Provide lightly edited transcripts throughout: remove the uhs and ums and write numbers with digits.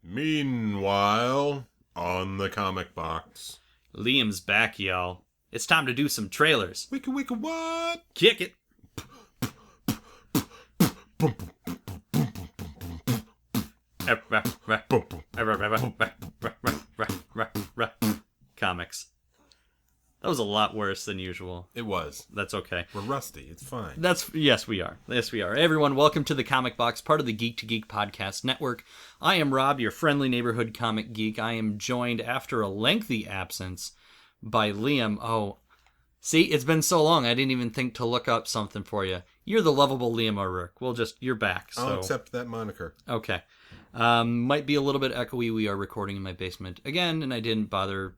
Meanwhile, on the comic box. Liam's back, y'all. It's time to do some trailers. Wicka wicka what? Kick it. Comics. That was a lot worse than usual. It was. That's okay. We're rusty. It's fine. Yes, we are. Yes, we are. Hey, everyone, welcome to the Comic Box, part of the Geek to Geek podcast network. I am Rob, your friendly neighborhood comic geek. I am joined after a lengthy absence by Liam. Oh, see, it's been so long, I didn't even think to look up something for you. You're the lovable Liam O'Rourke. You're back. So. I'll accept that moniker. Okay. Might be a little bit echoey. We are recording in my basement again, and I didn't bother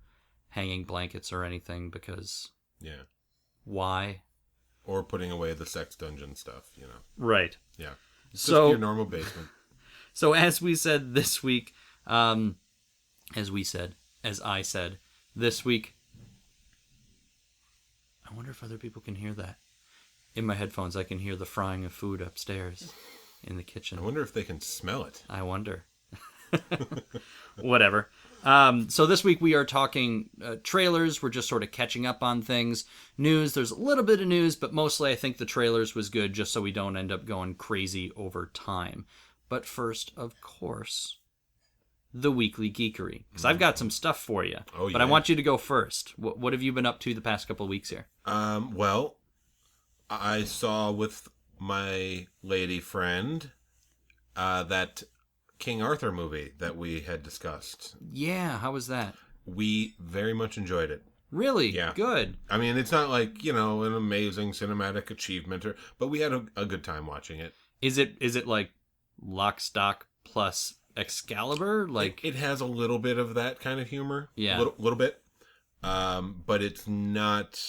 hanging blankets or anything because... Yeah. Why? Or putting away the sex dungeon stuff, you know. Right. Yeah. It's so, just your normal basement. So as we said this week, as I said this week, I wonder if other people can hear that. In my headphones, I can hear the frying of food upstairs in the kitchen. I wonder if they can smell it. I wonder. Whatever. So this week we are talking trailers. We're just sort of catching up on things. News. There's a little bit of news, but mostly I think the trailers was good just so we don't end up going crazy over time. But first, of course, the weekly geekery. Because I've got some stuff for you. Oh, yeah. But I want you to go first. What have you been up to the past couple of weeks here? Well, I saw with my lady friend that King Arthur movie that we had discussed. Yeah, how was that? We very much enjoyed it. Really? Yeah. Good. I mean, it's not like, an amazing cinematic achievement, but we had a good time watching it. Is it like Lock, Stock plus Excalibur? Like it has a little bit of that kind of humor. Yeah. Little bit. But it's not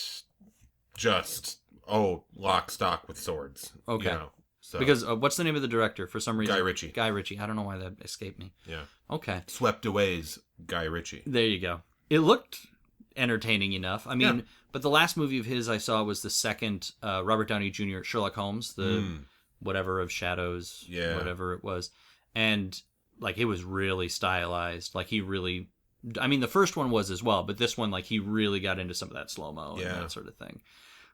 just, lock, stock with swords. Okay. So. Because what's the name of the director? For some reason, Guy Ritchie. Guy Ritchie. I don't know why that escaped me. Yeah. Okay. Swept Away's Guy Ritchie. There you go. It looked entertaining enough. I mean, but the last movie of his I saw was the second Robert Downey Jr. Sherlock Holmes, the whatever of Shadows, whatever it was, and like it was really stylized. Like he really, I mean, the first one was as well, but this one, like he really got into some of that slow mo and that sort of thing.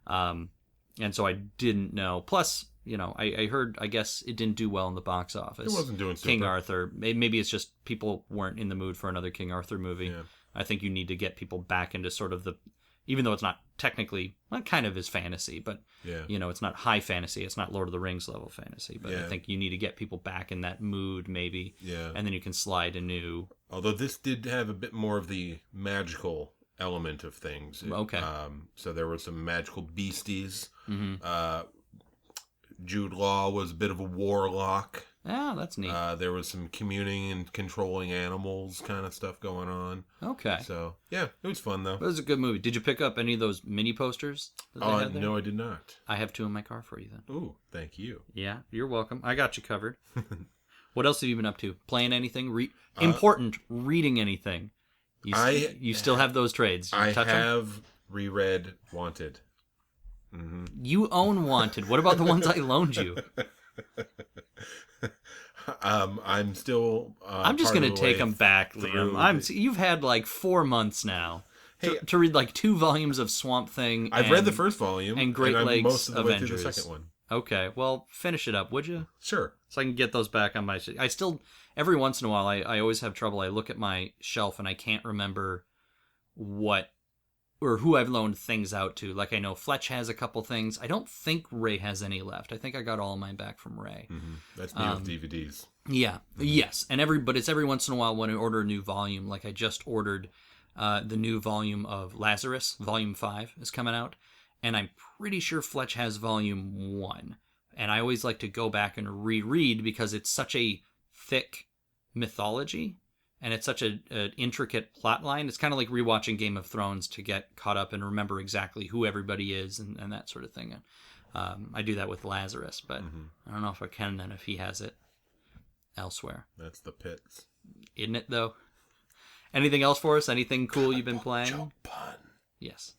And so I didn't know. Plus, I heard, I guess it didn't do well in the box office. It wasn't doing super. King Arthur. Maybe it's just people weren't in the mood for another King Arthur movie. Yeah. I think you need to get people back into sort of even though it's not technically, well, it kind of is fantasy, but, it's not high fantasy. It's not Lord of the Rings level fantasy. But I think you need to get people back in that mood, maybe. Yeah. And then you can slide a new... Although this did have a bit more of the magical element of things. Okay. So there were some magical beasties. Mm-hmm. Jude Law was a bit of a warlock. Oh, that's neat. There was some communing and controlling animals kind of stuff going on. Okay. So, yeah, it was fun, though. It was a good movie. Did you pick up any of those mini posters? No, I did not. I have 2 in my car for you, then. Ooh, thank you. Yeah, you're welcome. I got you covered. What else have you been up to? Playing anything? Important, reading anything? You still have those trades. I have reread Wanted. Mm-hmm. You own Wanted. What about the ones I loaned you? I'm still. I'm just going to take them back, Liam. You've had like 4 months now to read like 2 volumes of Swamp Thing. I've read the first volume and Great Lakes most of the Avengers. way through the second one. Okay, well, finish it up, would you? Sure. So I can get those back on my. I still every once in a while I always have trouble. I look at my shelf and I can't remember what. Or who I've loaned things out to. Like I know Fletch has a couple things. I don't think Ray has any left. I think I got all of mine back from Ray. Mm-hmm. That's me with DVDs. Yeah. Mm-hmm. Yes. But it's every once in a while when I order a new volume. Like I just ordered the new volume of Lazarus. Volume 5 is coming out. And I'm pretty sure Fletch has volume 1. And I always like to go back and reread because it's such a thick mythology. And it's such an intricate plot line. It's kind of like rewatching Game of Thrones to get caught up and remember exactly who everybody is and that sort of thing. I do that with Lazarus, but I don't know if I can then if he has it elsewhere. That's the pits. Isn't it, though? Anything else for us? Anything cool you've been playing? Pun. Yes.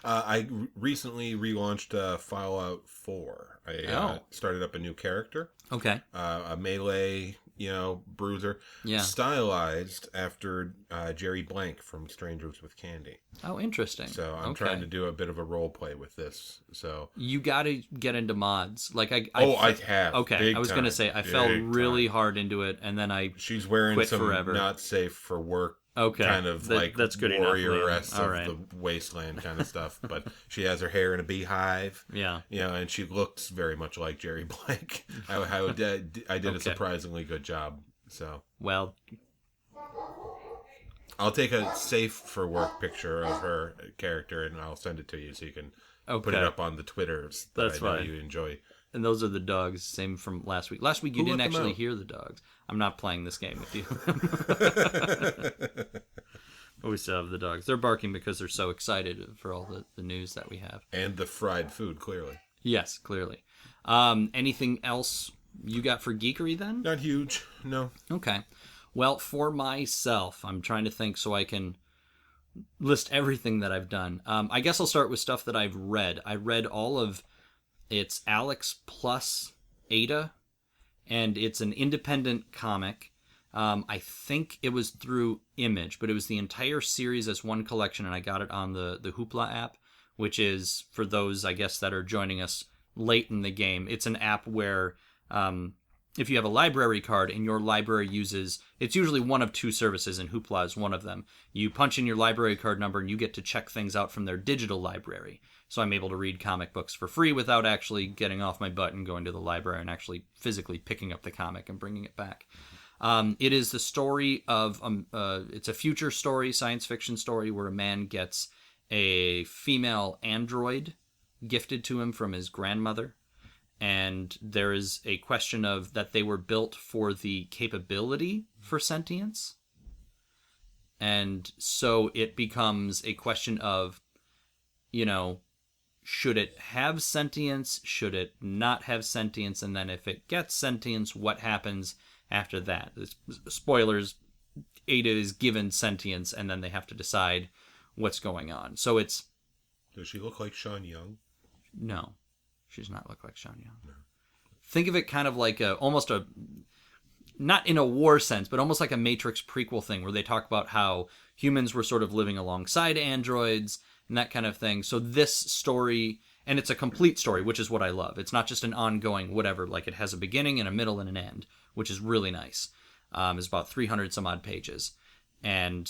I recently relaunched Fallout 4. I started up a new character. Okay. A melee bruiser. Yeah. Stylized after Jerry Blank from Strangers with Candy. Oh, interesting. So I'm trying to do a bit of a role play with this. So you got to get into mods. Like I have. Okay, I was going to say I fell really hard into it, and then she's wearing quit some forever. Not safe for work. Okay, kind of that's good warrioress of the wasteland kind of stuff. But she has her hair in a beehive. Yeah, and she looks very much like Jerry Blank. I did a surprisingly good job. So I'll take a safe for work picture of her character and I'll send it to you so you can put it up on the Twitters that I know you enjoy. And those are the dogs, same from last week. Last week you didn't actually hear the dogs. I'm not playing this game with you. But we still have the dogs. They're barking because they're so excited for all the news that we have. And the fried food, clearly. Yes, clearly. Anything else you got for geekery then? Not huge, no. Okay. Well, for myself, I'm trying to think so I can list everything that I've done. I guess I'll start with stuff that I've read. I read all of It's Alex plus Ada, and it's an independent comic. I think it was through Image, but it was the entire series as one collection, and I got it on the Hoopla app, which is, for those, I guess, that are joining us late in the game, it's an app where if you have a library card and your library uses, it's usually one of two services, and Hoopla is one of them. You punch in your library card number and you get to check things out from their digital library. So I'm able to read comic books for free without actually getting off my butt and going to the library and actually physically picking up the comic and bringing it back. It is the story of, it's a future story, science fiction story, where a man gets a female android gifted to him from his grandmother. And there is a question of that they were built for the capability for sentience. And so it becomes a question of, should it have sentience? Should it not have sentience? And then if it gets sentience, what happens after that? Spoilers, Ada is given sentience, and then they have to decide what's going on. So it's... Does she look like Sean Young? No. She does not look like Sean Young. No. Think of it kind of like almost a, not in a war sense, but almost like a Matrix prequel thing where they talk about how humans were sort of living alongside androids and that kind of thing. So this story, and it's a complete story, which is what I love. It's not just an ongoing whatever, like it has a beginning and a middle and an end, which is really nice. It's about 300 some odd pages. And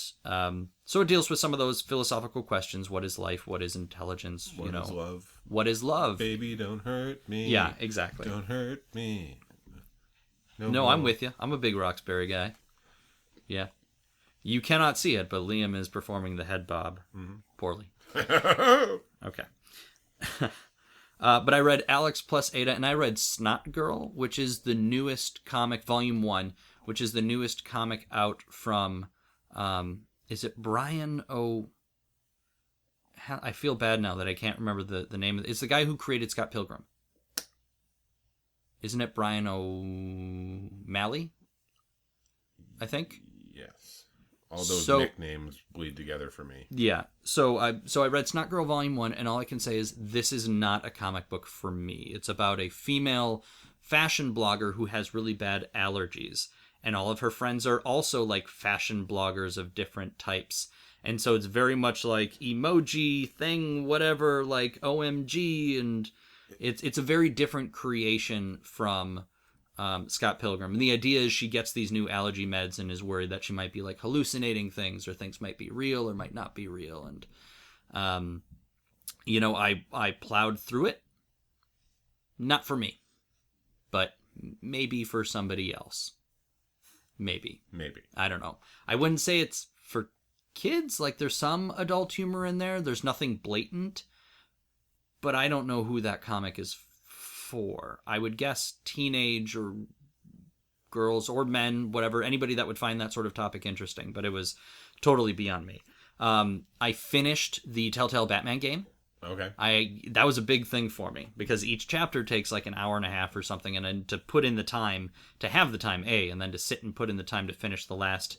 so it deals with some of those philosophical questions. What is life? What is intelligence? What is love? What is love? Baby, don't hurt me. Yeah, exactly. Don't hurt me. No, I'm with you. I'm a big Roxbury guy. Yeah. You cannot see it, but Liam is performing the head bob poorly. Okay. But I read Alex plus Ada, and I read Snot Girl, which is the newest comic, Volume 1, which is the newest comic out from... is it Brian O... I feel bad now that I can't remember the name. It's the guy who created Scott Pilgrim. Isn't it Brian O'Malley? I think. Yes. All those nicknames bleed together for me. Yeah. So I read Snot Girl Volume 1, and all I can say is this is not a comic book for me. It's about a female fashion blogger who has really bad allergies. And all of her friends are also like fashion bloggers of different types. And so it's very much like emoji thing, whatever, like OMG. And it's a very different creation from Scott Pilgrim. And the idea is she gets these new allergy meds and is worried that she might be like hallucinating things, or things might be real or might not be real. And, I plowed through it. Not for me, but maybe for somebody else. Maybe. I don't know. I wouldn't say it's for kids. Like, there's some adult humor in there. There's nothing blatant. But I don't know who that comic is for. I would guess teenage or girls or men, whatever. Anybody that would find that sort of topic interesting. But it was totally beyond me. I finished the Telltale Batman game. Okay. That was a big thing for me because each chapter takes like an hour and a half or something, and then to put in the time, to have the time, and then to sit and put in the time to finish the last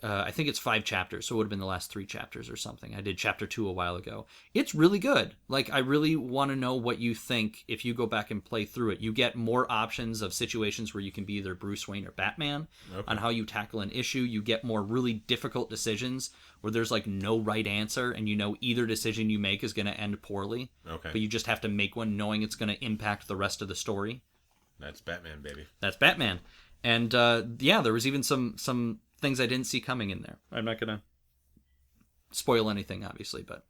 I think it's 5 chapters, so it would have been the last 3 chapters or something. I did chapter 2 a while ago. It's really good. Like, I really want to know what you think if you go back and play through it. You get more options of situations where you can be either Bruce Wayne or Batman on how you tackle an issue. You get more really difficult decisions where there's like no right answer, and you know either decision you make is going to end poorly. Okay. But you just have to make one knowing it's going to impact the rest of the story. That's Batman, baby. That's Batman. And there was even some things I didn't see coming in there. I'm not going to spoil anything, obviously, but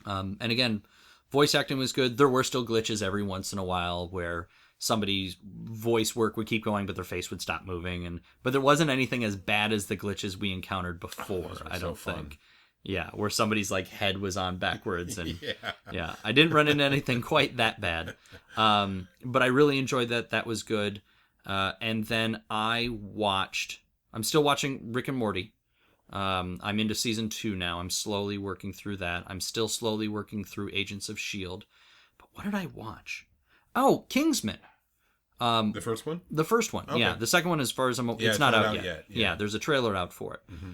and again, voice acting was good. There were still glitches every once in a while where somebody's voice work would keep going, but their face would stop moving. But there wasn't anything as bad as the glitches we encounred before. I don't think. Yeah, where somebody's like head was on backwards, and yeah, I didn't run into anything quite that bad. But I really enjoyed that. That was good. And then I'm still watching Rick and Morty. I'm into season 2 now. I'm slowly working through that. I'm still slowly working through Agents of S.H.I.E.L.D. But what did I watch? Oh, Kingsman. The first one? The first one, okay. Yeah. The second one, as far as it's not out yet. Yeah, there's a trailer out for it. Mm-hmm.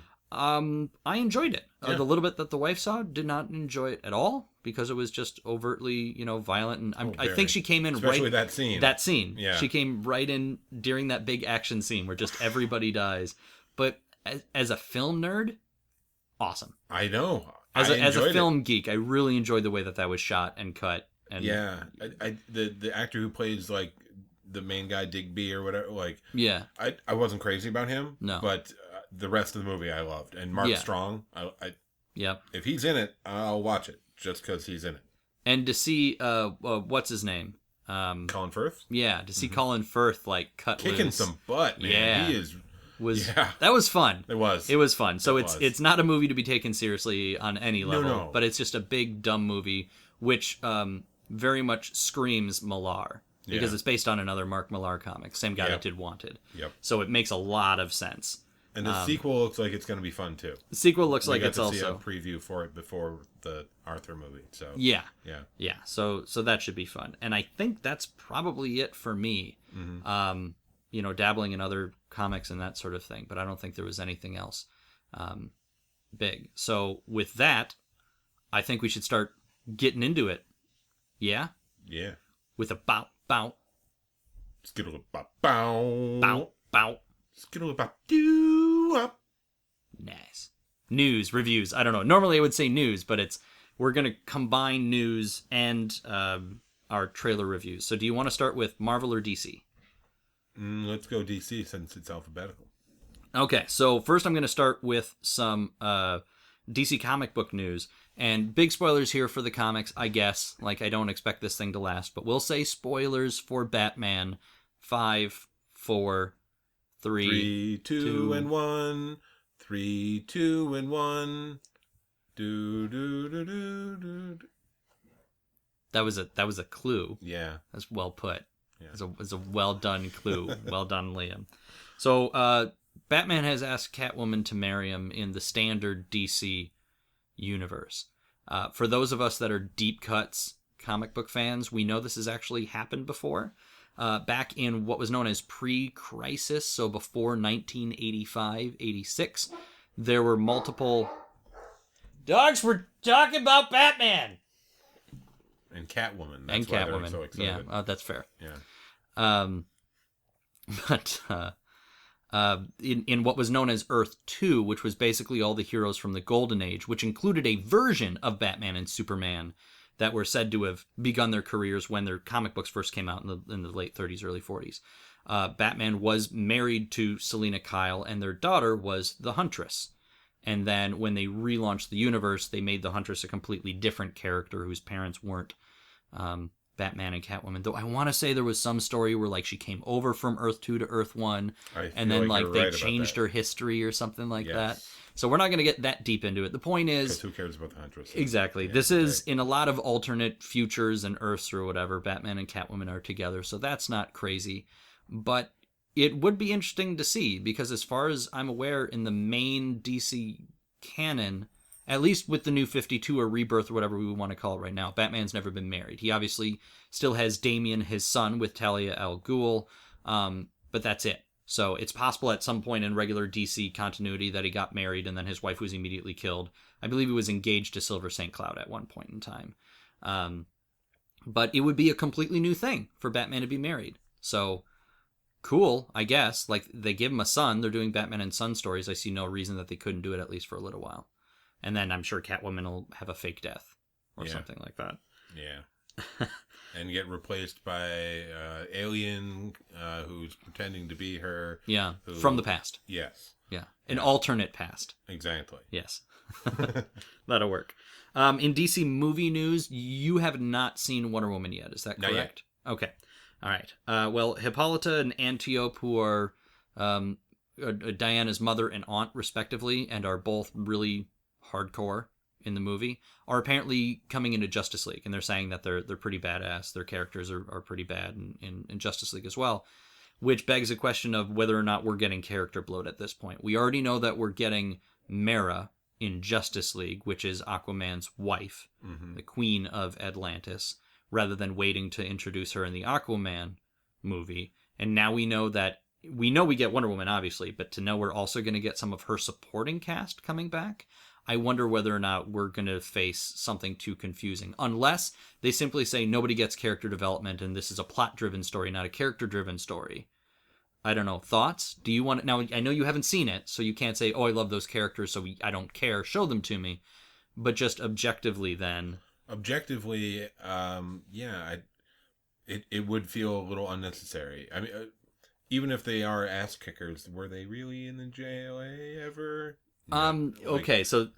I enjoyed it. The little bit that the wife saw, did not enjoy it at all because it was just overtly, violent. And I think she came in especially right... that scene. That scene. Yeah. She came right in during that big action scene where just everybody dies. But as a film nerd, awesome. I know. As a film geek, I really enjoyed the way that was shot and cut. And yeah. The actor who plays, like, the main guy, Digby or whatever, like... Yeah. I wasn't crazy about him. No. But... the rest of the movie I loved. And Mark Strong, if he's in it, I'll watch it just because he's in it. And to see, what's his name? Colin Firth? Yeah, to see Colin Firth, like, cut kicking loose. Some butt, man. Yeah. He is... That was fun. It was. It was fun. So it's not a movie to be taken seriously on any level, but it's just a big, dumb movie, which very much screams Millar. Because it's based on another Mark Millar comic, same guy that did Wanted. Yep. So it makes a lot of sense. And the sequel looks like it's going to be fun, too. The sequel looks like it's also... We got to see a preview for it before the Arthur movie, so... Yeah. So that should be fun. And I think that's probably it for me. Mm-hmm. Dabbling in other comics and that sort of thing. But I don't think there was anything else big. So with that, I think we should start getting into it. Yeah? Yeah. With a bow, bow. Skittle, bow, bow. Bow, bow. Skittle, bow, doo, up. Nice. News, reviews. I don't know. Normally I would say news, but we're going to combine news and our trailer reviews. So do you want to start with Marvel or DC? Let's go DC since it's alphabetical. Okay, so first I'm going to start with some DC comic book news. And big spoilers here for the comics, I guess. Like, I don't expect this thing to last, but we'll say spoilers for Batman. 5, 4, 3, 2, and 1. 3, 2, and 1. Do do do do do. That was a clue. Yeah, that's well put. Yeah. It's a well done clue. Well done, Liam. So, Batman has asked Catwoman to marry him in the standard DC universe. For those of us that are deep cuts comic book fans, we know this has actually happened before. Back in what was known as pre-crisis, so before 1985-86, there were multiple... Dogs, we're talking about Batman! And Catwoman. That's why they're so excited. Yeah, that's fair. Yeah. But in what was known as Earth 2, which was basically all the heroes from the Golden Age, which included a version of Batman and Superman that were said to have begun their careers when their comic books first came out in the late 30s, early 40s. Batman was married to Selina Kyle, and their daughter was the Huntress. And then when they relaunched the universe, they made the Huntress a completely different character whose parents weren't Batman and Catwoman. Though I want to say there was some story where like she came over from Earth 2 to Earth 1, and then like they changed her history or something like that. So we're not going to get that deep into it. The point is... Because who cares about the Huntress? Exactly. This is, in a lot of alternate futures and Earths or whatever, Batman and Catwoman are together, so that's not crazy. But it would be interesting to see, because as far as I'm aware, in the main DC canon, at least with the New 52 or Rebirth or whatever we want to call it right now, Batman's never been married. He obviously still has Damian, his son, with Talia al Ghul, but that's it. So it's possible at some point in regular DC continuity that he got married and then his wife was immediately killed. I believe he was engaged to Silver St. Cloud at one point in time. But it would be a completely new thing for Batman to be married. So cool, I guess. Like, they give him a son. They're doing Batman and Son stories. I see no reason that they couldn't do it at least for a little while. And then I'm sure Catwoman will have a fake death or something like that. Yeah. And get replaced by alien who's pretending to be her. Yeah, from the past. Yes. Yeah, an alternate past. Exactly. Yes. That'll work. In DC movie news, you have not seen Wonder Woman yet. Is that correct? Not yet. Okay. All right. Well, Hippolyta and Antiope, who are Diana's mother and aunt, respectively, and are both really hardcore in the movie, are apparently coming into Justice League, and they're saying that they're pretty badass. Their characters are pretty bad in Justice League as well, which begs a question of whether or not we're getting character bloat at this point. We already know that we're getting Mera in Justice League, which is Aquaman's wife, the Queen of Atlantis, rather than waiting to introduce her in the Aquaman movie. And now we know we get Wonder Woman, obviously, but to know we're also going to get some of her supporting cast coming back, I wonder whether or not we're going to face something too confusing. Unless they simply say nobody gets character development and this is a plot-driven story, not a character-driven story. I don't know. Thoughts? Do you want to... Now, I know you haven't seen it, so you can't say, oh, I love those characters, so I don't care. Show them to me. But just objectively, then... Objectively, it would feel a little unnecessary. I mean, even if they are ass kickers, were they really in the JLA ever? Okay, so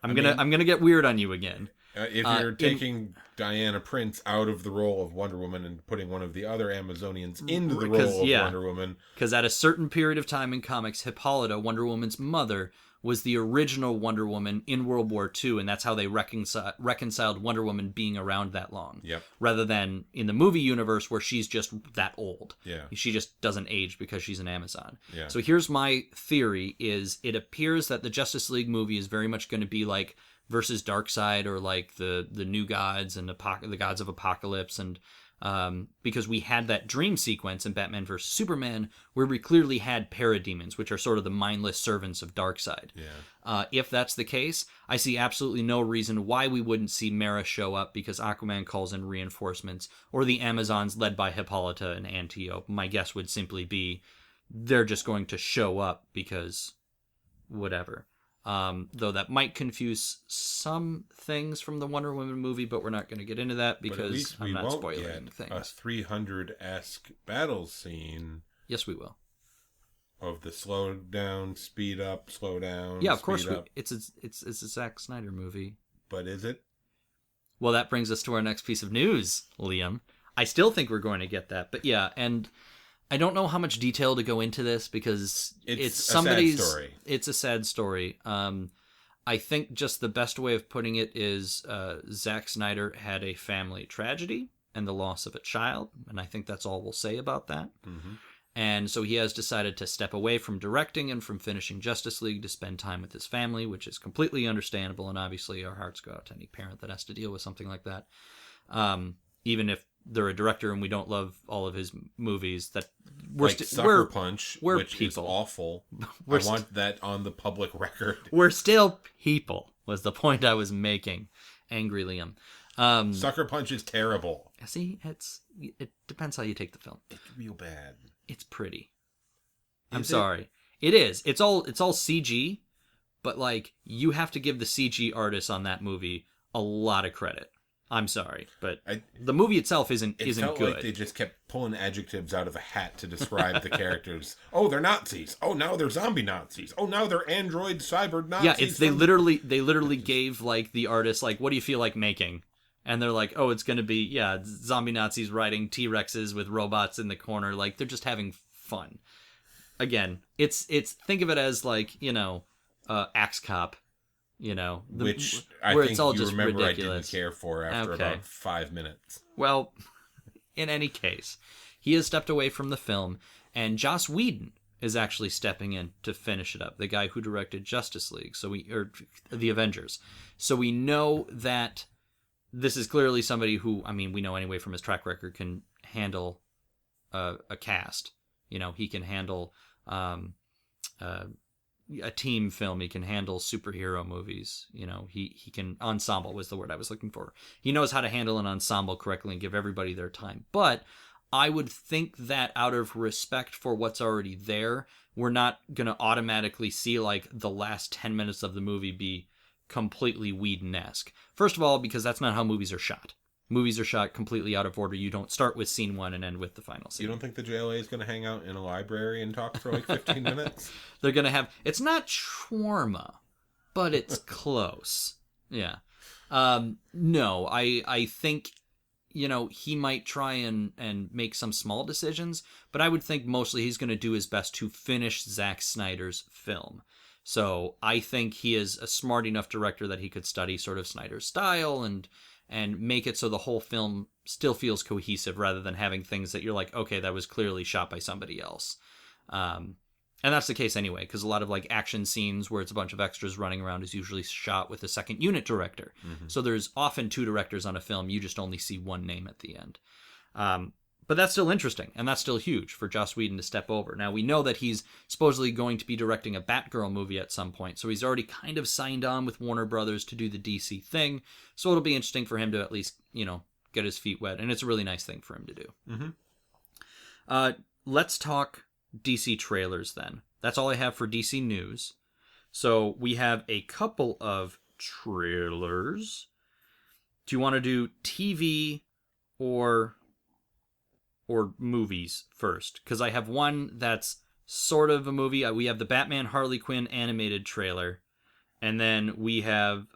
I'm gonna get weird on you again. If you're taking Diana Prince out of the role of Wonder Woman and putting one of the other Amazonians into the role of Wonder Woman, because at a certain period of time in comics, Hippolyta, Wonder Woman's mother, was the original Wonder Woman in World War II, and that's how they reconciled Wonder Woman being around that long. Yep. Rather than in the movie universe where she's just that old. Yeah. She just doesn't age because she's an Amazon. Yeah. So here's my theory: is it appears that the Justice League movie is very much going to be like versus Darkseid, or like the New Gods and the Gods of Apocalypse, and because we had that dream sequence in Batman vs. Superman where we clearly had parademons, which are sort of the mindless servants of Darkseid. Yeah. If that's the case, I see absolutely no reason why we wouldn't see Mera show up because Aquaman calls in reinforcements, or the Amazons led by Hippolyta and Antiope. My guess would simply be they're just going to show up because whatever. Though that might confuse some things from the Wonder Woman movie, but we're not going to get into that because I'm not spoiling things. A 300-esque battle scene. Yes, we will. Of the slow down, speed up, slow down. Yeah, of course. It's a Zack Snyder movie. But is it? Well, that brings us to our next piece of news, Liam. I still think we're going to get that, but yeah, and I don't know how much detail to go into this because it's somebody's... sad story. It's a sad story. I think just the best way of putting it is Zack Snyder had a family tragedy and the loss of a child, and I think that's all we'll say about that. Mm-hmm. And so he has decided to step away from directing and from finishing Justice League to spend time with his family, which is completely understandable, and obviously our hearts go out to any parent that has to deal with something like that. Even if they're a director and we don't love all of his movies, that we're Sucker Punch, which people. Is awful. I want that on the public record. We're still people, was the point I was making. Angry Liam. Sucker Punch is terrible. See, it depends how you take the film. It's real bad. It's pretty. I'm sorry. It is. It's all CG, but like you have to give the CG artists on that movie a lot of credit. I'm sorry, but the movie itself isn't good. It felt like they just kept pulling adjectives out of a hat to describe the characters. Oh, they're Nazis. Oh, now they're zombie Nazis. Oh, now they're android cyber Nazis. Yeah, they literally gave like the artists like, what do you feel like making? And they're like, oh, it's going to be, zombie Nazis riding T-Rexes with robots in the corner. Like, they're just having fun. Again, it's think of it as like, Axe Cop, which I think it's all you just remember ridiculous. I didn't care for after about 5 minutes. Well, in any case, he has stepped away from the film, and Joss Whedon is actually stepping in to finish it up. The guy who directed Justice League, or the Avengers. So we know that this is clearly somebody who, I mean, we know anyway from his track record, can handle a cast. He can handle a team film. He can handle superhero movies. You know, he can, ensemble was the word I was looking for. He knows how to handle an ensemble correctly and give everybody their time. But I would think that out of respect for what's already there, we're not going to automatically see like the last 10 minutes of the movie be completely Whedon-esque. First of all, because that's not how movies are shot. Movies are shot completely out of order. You don't start with scene one and end with the final scene. You don't think the JLA is going to hang out in a library and talk for like 15 minutes? They're going to have... It's not shawarma, but it's close. Yeah. No, I think, you know, he might try and make some small decisions, but I would think mostly he's going to do his best to finish Zack Snyder's film. So I think he is a smart enough director that he could study sort of Snyder's style and make it so the whole film still feels cohesive rather than having things that you're like, okay, that was clearly shot by somebody else. And that's the case anyway, because a lot of like action scenes where it's a bunch of extras running around is usually shot with a second unit director. Mm-hmm. So there's often two directors on a film. You just only see one name at the end. But that's still interesting, and that's still huge for Joss Whedon to step over. Now, we know that he's supposedly going to be directing a Batgirl movie at some point, so he's already kind of signed on with Warner Brothers to do the DC thing, so it'll be interesting for him to at least, you know, get his feet wet, and it's a really nice thing for him to do. Mm-hmm. Let's talk DC trailers then. That's all I have for DC news. So we have a couple of trailers. Do you want to do TV or movies first? Because I have one that's sort of a movie. We have the Batman Harley Quinn animated trailer. And then we have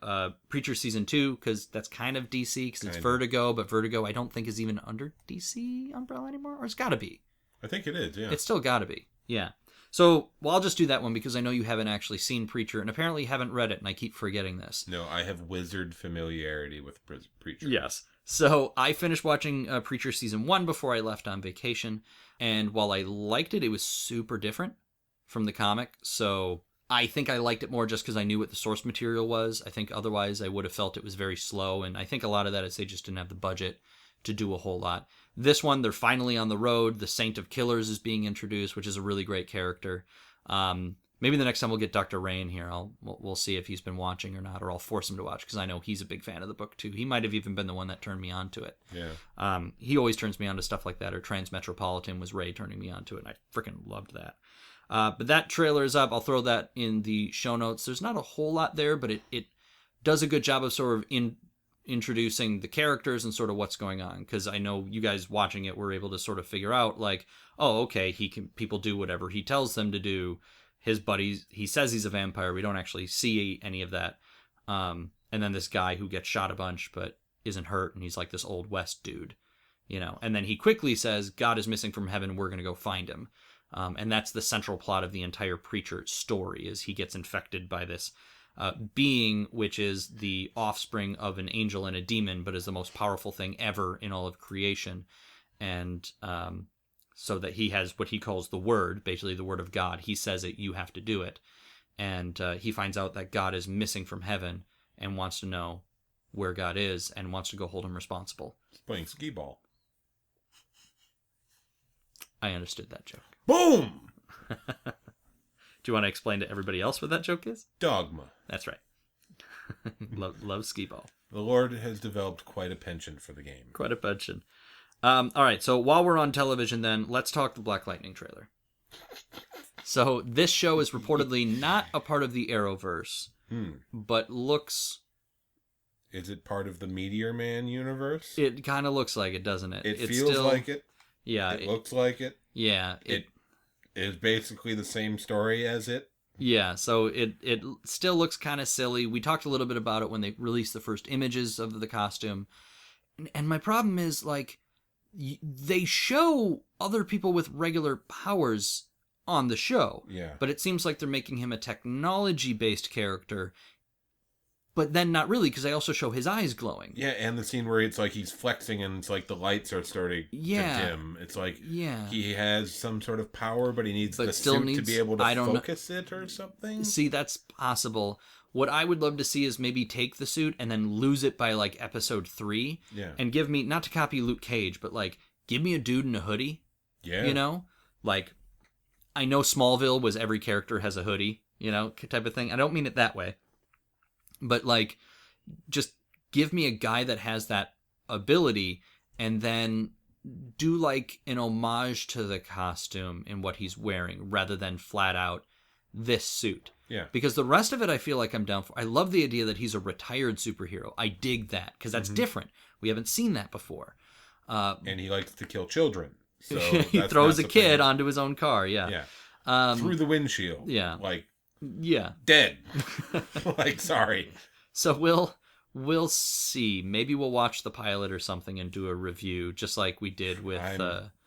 Preacher Season 2, because that's kind of DC, because it's Vertigo. But Vertigo, I don't think, is even under DC umbrella anymore. Or it's got to be. I think it is, yeah. It's still got to be, yeah. So, well, I'll just do that one, because I know you haven't actually seen Preacher, and apparently haven't read it, and I keep forgetting this. No, I have wizard familiarity with Preacher. Yes. So I finished watching Preacher Season 1 before I left on vacation, and while I liked it, it was super different from the comic, so I think I liked it more just because I knew what the source material was. I think otherwise I would have felt it was very slow, and I think a lot of that is they just didn't have the budget to do a whole lot. This one, they're finally on the road. The Saint of Killers is being introduced, which is a really great character. Maybe the next time we'll get Dr. Ray in here. We'll see if he's been watching or not, or I'll force him to watch, because I know he's a big fan of the book too. He might have even been the one that turned me on to it. Yeah. He always turns me on to stuff like that, or Transmetropolitan was Ray turning me on to it, and I freaking loved that. But that trailer is up. I'll throw that in the show notes. There's not a whole lot there, but it does a good job of sort of introducing the characters and sort of what's going on, because I know you guys watching it were able to sort of figure out like, oh, okay, people do whatever he tells them to do. His buddies, he says he's a vampire. We don't actually see any of that. And then this guy who gets shot a bunch but isn't hurt, and he's like this Old West dude, you know. And then he quickly says, God is missing from heaven. We're going to go find him. And that's the central plot of the entire Preacher story, is he gets infected by this being, which is the offspring of an angel and a demon, but is the most powerful thing ever in all of creation. And so that he has what he calls the word, basically the word of God. He says it, you have to do it. And he finds out that God is missing from heaven and wants to know where God is and wants to go hold him responsible. He's playing skee ball. I understood that joke. Boom! Do you want to explain to everybody else what that joke is? Dogma. That's right. love skee ball. The Lord has developed quite a penchant for the game. Quite a penchant. All right, so while we're on television then, let's talk the Black Lightning trailer. So this show is reportedly not a part of the Arrowverse, but looks... Is it part of the Meteor Man universe? It kind of looks like it, doesn't it? It feels still, like it. Yeah. It looks like it. Yeah. It is basically the same story as it. Yeah, so it still looks kind of silly. We talked a little bit about it when they released the first images of the costume. And my problem is, like, they show other people with regular powers on the show. Yeah. But it seems like they're making him a technology-based character. But then not really, because they also show his eyes glowing. Yeah, and the scene where it's like he's flexing and it's like the lights are starting to dim. It's like he has some sort of power, but he needs the suit to be able to focus it or something. See, that's possible. What I would love to see is maybe take the suit and then lose it by like episode 3. Yeah. And give me, not to copy Luke Cage, but like give me a dude in a hoodie. Yeah. You know? Like I know Smallville was every character has a hoodie, type of thing. I don't mean it that way. But, like, just give me a guy that has that ability and then do, like, an homage to the costume in what he's wearing rather than flat out this suit. Yeah. Because the rest of it I feel like I'm down for. I love the idea that he's a retired superhero. I dig that because that's different. We haven't seen that before. And he likes to kill children. So he throws a kid onto his own car. Yeah. Through the windshield. Yeah. Like, yeah. Dead. Like, sorry. So we'll see. Maybe we'll watch the pilot or something and do a review, just like we did with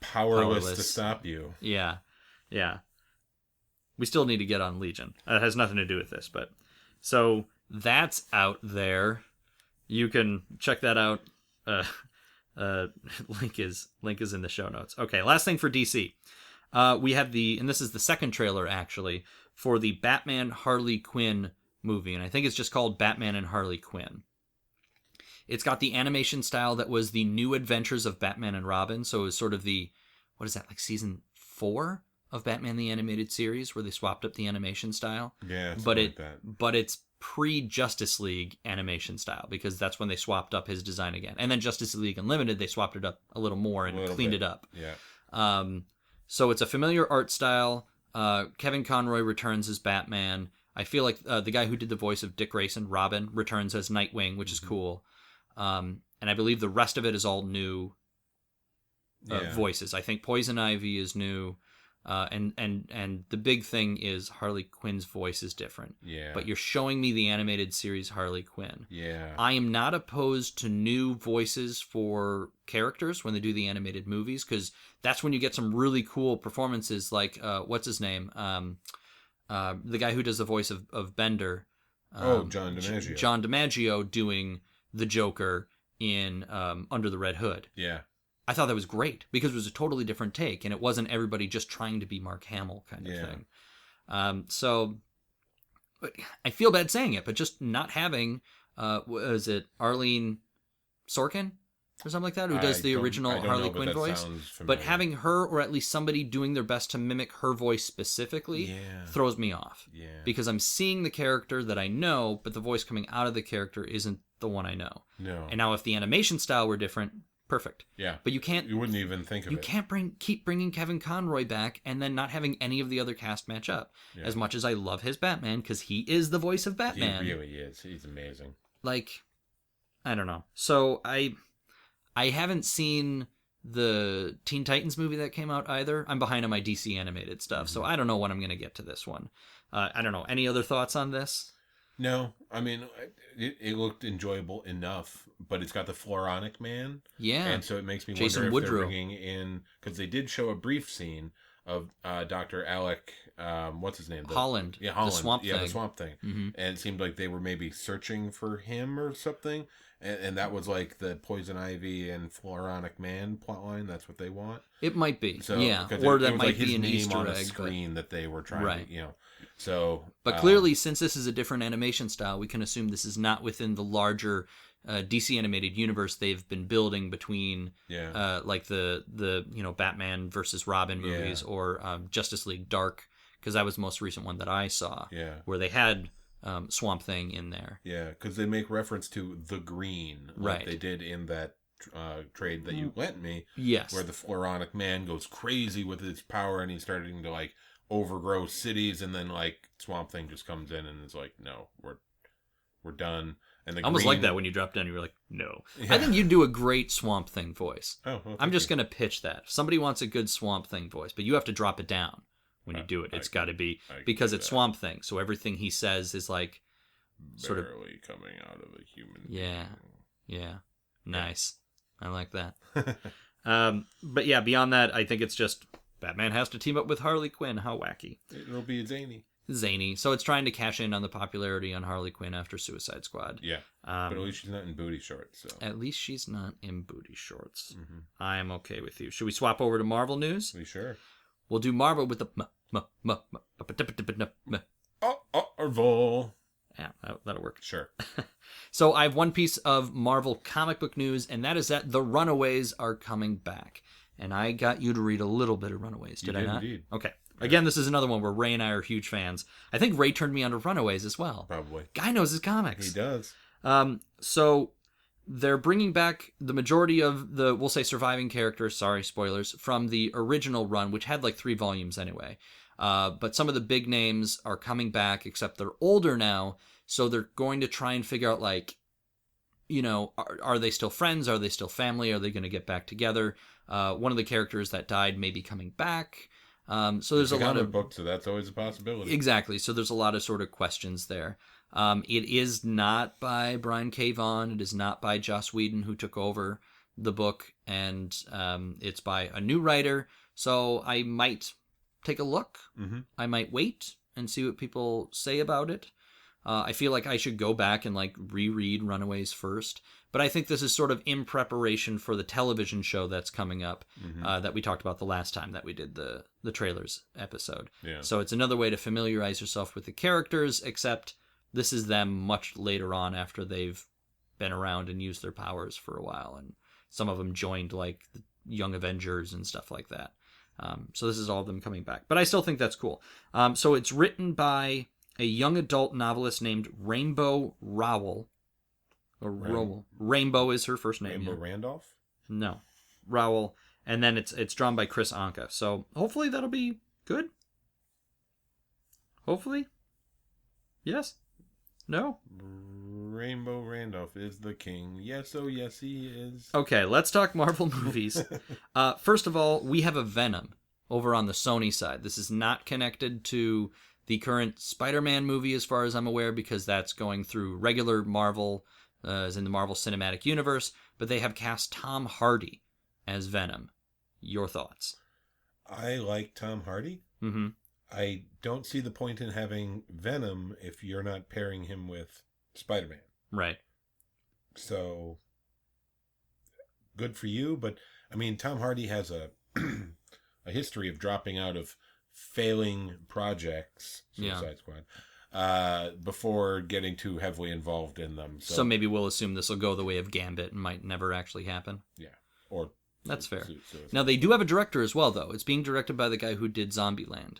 Powerless to Stop You. Yeah. Yeah. We still need to get on Legion. It has nothing to do with this, but so that's out there. You can check that out. Link is in the show notes. Okay, last thing for DC. We have and this is the second trailer actually for the Batman Harley Quinn movie, and I think it's just called Batman and Harley Quinn. It's got the animation style that was the New Adventures of Batman and Robin, so it was sort of what is that, like season 4 of Batman the Animated Series, where they swapped up the animation style. Yeah, but it's pre-Justice League animation style, because that's when they swapped up his design again. And then Justice League Unlimited, they swapped it up a little more and cleaned it up. Yeah. So it's a familiar art style. Kevin Conroy returns as Batman. I feel like the guy who did the voice of Dick Grayson, Robin, returns as Nightwing, which is cool. And I believe the rest of it is all new voices. I think Poison Ivy is new. And the big thing is Harley Quinn's voice is different. Yeah. But you're showing me the animated series Harley Quinn. Yeah. I am not opposed to new voices for characters when they do the animated movies, because that's when you get some really cool performances like, what's his name? The guy who does the voice of Bender. John DiMaggio. John DiMaggio doing the Joker in Under the Red Hood. Yeah. I thought that was great because it was a totally different take, and it wasn't everybody just trying to be Mark Hamill kind of thing. So I feel bad saying it, but just not having, is it Arlene Sorkin or something like that, who does the original Harley Quinn voice? But having her, or at least somebody doing their best to mimic her voice specifically, throws me off. Yeah. Because I'm seeing the character that I know, but the voice coming out of the character isn't the one I know. No. And now if the animation style were different, perfect. Yeah. But you wouldn't even think of it. You can't keep bringing Kevin Conroy back and then not having any of the other cast match up. Yeah. As much as I love his Batman, because he is the voice of Batman. He really is. He's amazing. Like, I don't know. So I haven't seen the Teen Titans movie that came out either. I'm behind on my DC animated stuff, so I don't know when I'm going to get to this one. I don't know. Any other thoughts on this? No, I mean, it looked enjoyable enough, but it's got the Floronic Man. Yeah. And so it makes me Jason wonder if Woodrow. they're bringing in, because they did show a brief scene of Dr. Alec, what's his name? Holland. Yeah, Holland. The Swamp Thing. The Swamp Thing. Mm-hmm. And it seemed like they were maybe searching for him or something. And that was like the Poison Ivy and Floronic Man plotline. That's what they want. It might be. So, yeah. Or that might like be an Easter on egg. A screen that they were trying to, So, but clearly, since this is a different animation style, we can assume this is not within the larger DC animated universe they've been building between, like the Batman versus Robin movies or Justice League Dark, because that was the most recent one that I saw. Yeah, where they had Swamp Thing in there. Yeah, because they make reference to the Green, like they did in that trade that you lent me. Yes, where the Floronic Man goes crazy with his power and he's starting to like overgrow cities, and then like Swamp Thing just comes in and is like, no, we're done. And almost like that when you dropped down, you were like, no. Yeah. I think you'd do a great Swamp Thing voice. Oh, well, I'm just gonna pitch that. If somebody wants a good Swamp Thing voice, but you have to drop it down when you do it. It's got to be because it's Swamp Thing, so everything he says is like sort of barely coming out of a human. Yeah, nice. I like that. But yeah, beyond that, I think it's just Batman has to team up with Harley Quinn. How wacky. It'll be zany. So it's trying to cash in on the popularity on Harley Quinn after Suicide Squad. Yeah. But at least she's not in booty shorts. So. At least she's not in booty shorts. Mm-hmm. I am okay with you. Should we swap over to Marvel news? Sure. We'll do Marvel with the Marvel. Yeah, that'll work. Sure. So I have one piece of Marvel comic book news, and that is that the Runaways are coming back. And I got you to read a little bit of Runaways, did I not? Indeed. Okay. Again, this is another one where Ray and I are huge fans. I think Ray turned me on to Runaways as well. Probably. Guy knows his comics. He does. So they're bringing back the majority of the, we'll say, surviving characters, sorry, spoilers, from the original run, which had like 3 volumes anyway. But some of the big names are coming back, except they're older now, so they're going to try and figure out, like, you know, are they still friends? Are they still family? Are they going to get back together? One of the characters that died may be coming back. So there's a lot of books, so that's always a possibility. Exactly. So there's a lot of sort of questions there. It is not by Brian K. Vaughan. It is not by Joss Whedon, who took over the book, and it's by a new writer. So I might take a look. Mm-hmm. I might wait and see what people say about it. I feel like I should go back and like reread Runaways first. But I think this is sort of in preparation for the television show that's coming up, that we talked about the last time that we did the trailers episode. Yeah. So it's another way to familiarize yourself with the characters, except this is them much later on after they've been around and used their powers for a while. And some of them joined like the Young Avengers and stuff like that. So this is all of them coming back. But I still think that's cool. So it's written by a young adult novelist named Rainbow Rowell. Or Rowell. Rainbow is her first name. Rainbow Randolph? No. Rowell. And then it's drawn by Chris Anka. So hopefully that'll be good. Hopefully. Yes? No? Rainbow Randolph is the king. Yes, oh yes, he is. Okay, let's talk Marvel movies. First of all, we have a Venom over on the Sony side. This is not connected to the current Spider-Man movie as far as I'm aware, because that's going through regular Marvel, as in the Marvel Cinematic Universe, but they have cast Tom Hardy as Venom. Your thoughts? I like Tom Hardy. Mm-hmm. I don't see the point in having Venom if you're not pairing him with Spider-Man. Right. So, good for you, but, I mean, Tom Hardy has a history of dropping out of failing projects, Suicide Squad, before getting too heavily involved in them. So maybe we'll assume this will go the way of Gambit and might never actually happen. Yeah. Or that's fair. Now, they do have a director as well, though. It's being directed by the guy who did Zombieland.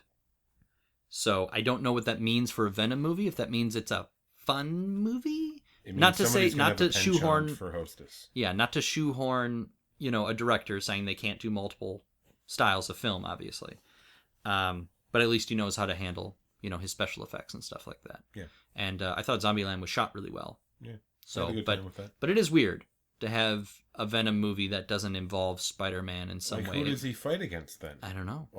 So I don't know what that means for a Venom movie, if that means it's a fun movie. Not to shoehorn for Hostess. Yeah, not to shoehorn, a director saying they can't do multiple styles of film, obviously. But at least he knows how to handle, his special effects and stuff like that. Yeah. And I thought Zombieland was shot really well. Yeah. So, but it is weird to have a Venom movie that doesn't involve Spider-Man in some way. Who does he fight against then? I don't know.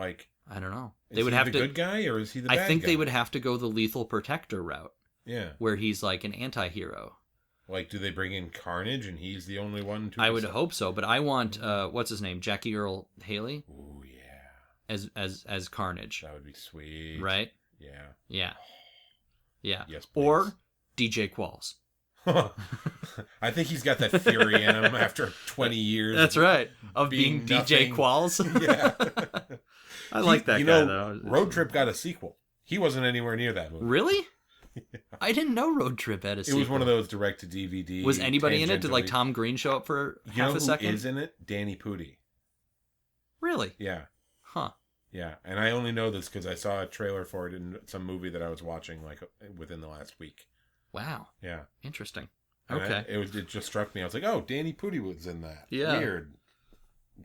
I don't know. They would have the good guy or is he the bad guy? I think they would have to go the Lethal Protector route. Yeah. Where he's like an anti-hero. Like, do they bring in Carnage and he's the only one to... I would hope so, but I want, what's his name? Jackie Earle Haley? Ooh, yeah. As Carnage. That would be sweet. Right? Yeah. Yeah. Yeah. Yes, please. Or DJ Qualls. I think he's got that fury in him after 20 years. That's right. Of being DJ Qualls. Yeah. I like that guy, though. Road Trip got a sequel. He wasn't anywhere near that movie. Really? Yeah. I didn't know Road Trip had a sequel. It was one of those direct-to-DVD. Was anybody in it? Did, like, Tom Green show up for half a second? Who is in it? Danny Pudi. Really? Yeah. Huh. Yeah, and I only know this because I saw a trailer for it in some movie that I was watching, like, within the last week. Wow. Yeah. Interesting. And okay. It just struck me. I was like, oh, Danny Pudi was in that. Yeah. Weird.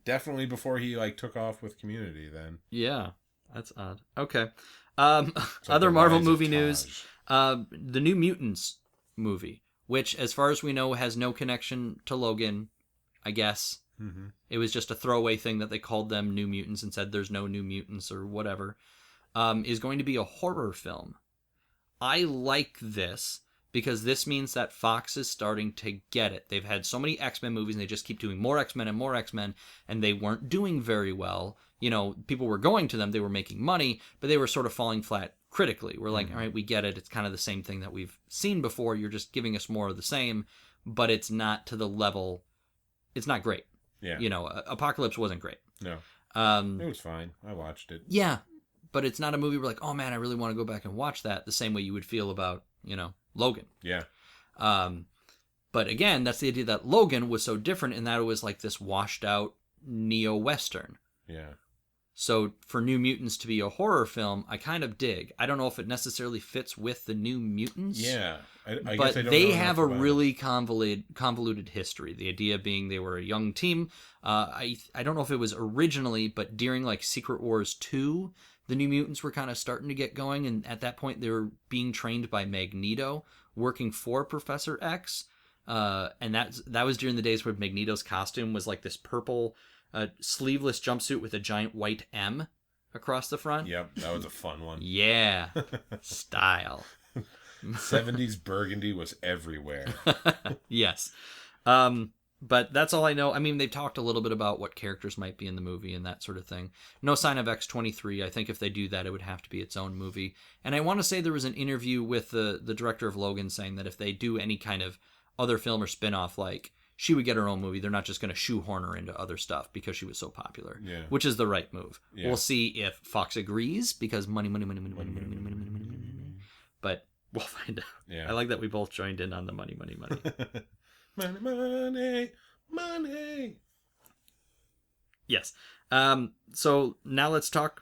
Definitely before he, took off with Community then. Yeah. That's odd. Okay. Other Marvel movie news. The New Mutants movie, which, as far as we know, has no connection to Logan, I guess. Mm-hmm. It was just a throwaway thing that they called them New Mutants and said there's no New Mutants or whatever, is going to be a horror film. I like this because this means that Fox is starting to get it. They've had so many X-Men movies and they just keep doing more X-Men and more X-Men, and they weren't doing very well. People were going to them, they were making money, but they were sort of falling flat critically. We're like, all right, we get it. It's kind of the same thing that we've seen before. You're just giving us more of the same, but it's not to the level. It's not great. Yeah. Apocalypse wasn't great. No. It was fine. I watched it. Yeah, but it's not a movie where like, oh man, I really want to go back and watch that the same way you would feel about, Logan. Yeah. But again, that's the idea that Logan was so different in that it was like this washed out neo-Western. Yeah. So for New Mutants to be a horror film, I kind of dig. I don't know if it necessarily fits with the New Mutants. Yeah. I but guess I don't they know have a really it. convoluted history. The idea being they were a young team. I don't know if it was originally, but during like Secret Wars 2, the New Mutants were kind of starting to get going. And at that point, they were being trained by Magneto, working for Professor X. And that was during the days where Magneto's costume was like this purple sleeveless jumpsuit with a giant white M across the front. Yep, that was a fun one. Yeah, style. 70s burgundy was everywhere. Yes. But that's all I know. I mean, they've talked a little bit about what characters might be in the movie and that sort of thing. No sign of X-23. I think if they do that, it would have to be its own movie. And I want to say there was an interview with the director of Logan saying that if they do any kind of other film or spin-off, like, she would get her own movie. They're not just going to shoehorn her into other stuff because she was so popular, which is the right move. Yeah. We'll see if Fox agrees because money. But we'll find out. Yeah. I like that we both joined in on the money. Money. Yes. So now let's talk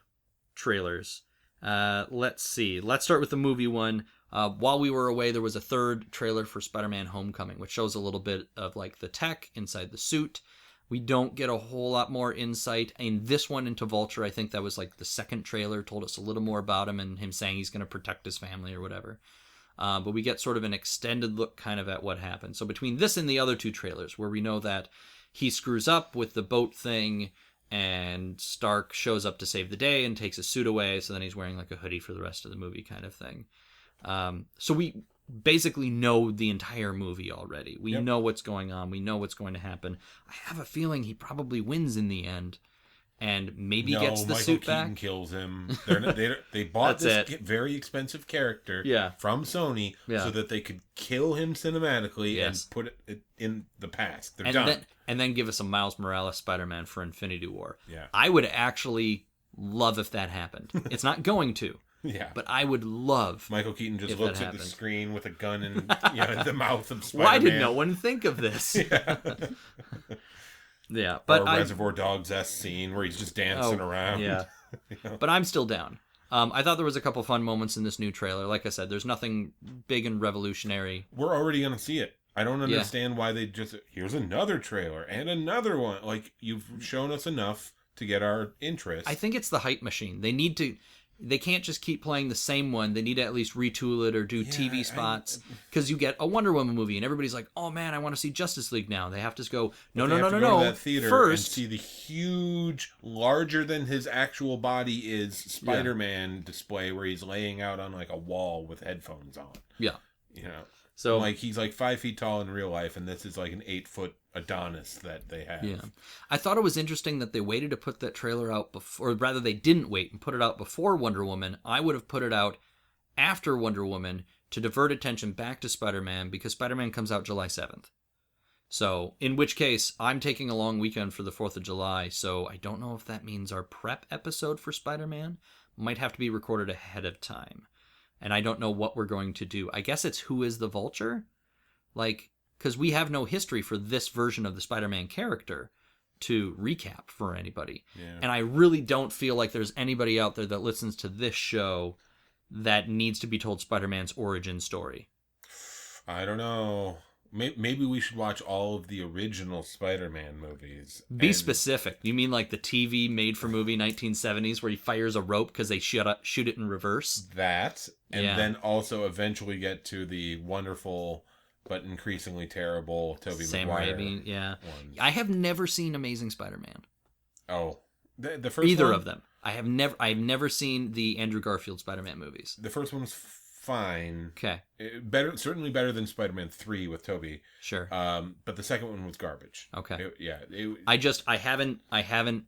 trailers. Let's see. Let's start with the movie one. While we were away, there was a third trailer for Spider-Man Homecoming, which shows a little bit of like the tech inside the suit. We don't get a whole lot more insight. In this one into Vulture, I think that was like the second trailer, told us a little more about him and him saying he's going to protect his family or whatever. But we get sort of an extended look kind of at what happened. So between this and the other two trailers, where we know that he screws up with the boat thing and Stark shows up to save the day and takes his suit away, so then he's wearing like a hoodie for the rest of the movie kind of thing. So we basically know the entire movie already. We know what's going on. We know what's going to happen. I have a feeling he probably wins in the end and maybe gets the suit back. Michael Keaton kills him. They bought this very expensive character from Sony so that they could kill him cinematically and put it in the past. They're done. And then give us a Miles Morales Spider-Man for Infinity War. Yeah. I would actually love if that happened. It's not going to. Yeah, but I would love. Michael Keaton just looks at the screen with a gun in the mouth of Spider-Man. Why did no one think of this? Yeah, but or a Reservoir Dogs-esque scene where he's just dancing around. Yeah, but I'm still down. I thought there was a couple fun moments in this new trailer. Like I said, there's nothing big and revolutionary. We're already gonna see it. I don't understand why they just here's another trailer and another one. Like, you've shown us enough to get our interest. I think it's the hype machine. They can't just keep playing the same one. They need to at least retool it or do TV spots. Because you get a Wonder Woman movie and everybody's like, oh man, I want to see Justice League now. They have to go, no. That theater first, and see the huge, larger than his actual body is Spider-Man display where he's laying out on like a wall with headphones on. Yeah. So like he's like 5 feet tall in real life, and this is like an 8-foot Adonis that they have. Yeah, I thought it was interesting that they waited to put that trailer out before, or rather, they didn't wait and put it out before Wonder Woman. I would have put it out after Wonder Woman to divert attention back to Spider-Man because Spider-Man comes out July 7th. So, in which case, I'm taking a long weekend for the 4th of July, so I don't know if that means our prep episode for Spider-Man might have to be recorded ahead of time. And I don't know what we're going to do. I guess it's Who is the Vulture? Like, because we have no history for this version of the Spider-Man character to recap for anybody. Yeah. And I really don't feel like there's anybody out there that listens to this show that needs to be told Spider-Man's origin story. I don't know. Maybe we should watch all of the original Spider-Man movies. Be specific. You mean like the TV made-for-movie 1970s where he fires a rope because they shoot it in reverse? That. And then also eventually get to the wonderful but increasingly terrible Tobey Maguire. Sam Raimi, one. I have never seen Amazing Spider-Man. Oh. The first Either one? of them. I've never seen the Andrew Garfield Spider-Man movies. The first one was fine. Okay. Certainly better than Spider-Man 3 with Tobey. Sure. But the second one was garbage. Okay. I haven't